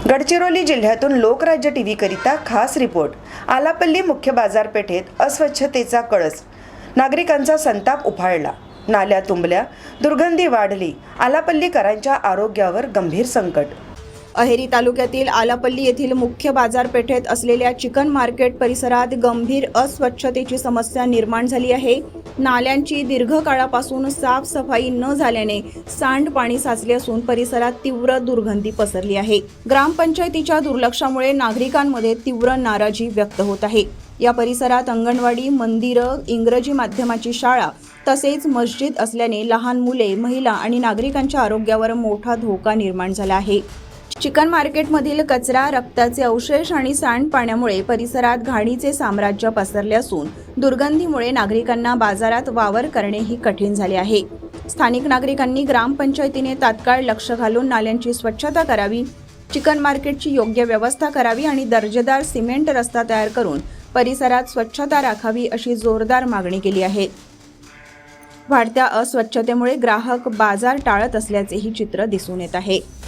गडचिरोली जिल्ह्यातून लोकराज्य टीव्ही करिता खास रिपोर्ट। आलापल्ली मुख्य बाजारपेठेत अस्वच्छतेचा कळस, नागरिकांचा संताप उफाळला, नाल्या तुंबल्या, दुर्गंधी वाढली, आलापल्लीकरांच्या आरोग्यावर गंभीर संकट। अहेरी तालुक्यातील आलापल्ली येथील मुख्य बाजारपेठेत असलेल्या चिकन मार्केट परिसरात गंभीर अस्वच्छतेची समस्या निर्माण झाली आहे। नाल्यांची दीर्घकाळापासून साफसफाई न झाल्याने सांडपाणी साचले असून परिसरात तीव्र दुर्गंधी पसरली आहे। ग्रामपंचायतीच्या दुर्लक्षामुळे नागरिकांमध्ये तीव्र नाराजी व्यक्त होत आहे। या परिसरात अंगणवाडी, मंदिरं, इंग्रजी माध्यमाची शाळा तसेच मस्जिद असल्याने लहान मुले, महिला आणि नागरिकांच्या आरोग्यावर मोठा धोका निर्माण झाला आहे। चिकन मार्केटमधील कचरा, रक्ताचे अवशेष आणि सांडपाण्यामुळे परिसरात घाणीचे साम्राज्य पसरले असून दुर्गंधीमुळे नागरिकांना बाजारात वावर करणेही कठीण झाले आहे। स्थानिक नागरिकांनी ग्रामपंचायतीने तात्काळ लक्ष घालून नाल्यांची स्वच्छता करावी, चिकन मार्केटची योग्य व्यवस्था करावी आणि दर्जेदार सिमेंट रस्ता तयार करून परिसरात स्वच्छता राखावी अशी जोरदार मागणी केली आहे। वाढत्या अस्वच्छतेमुळे ग्राहक बाजार टाळत असल्याचेही चित्र दिसून येत आहे।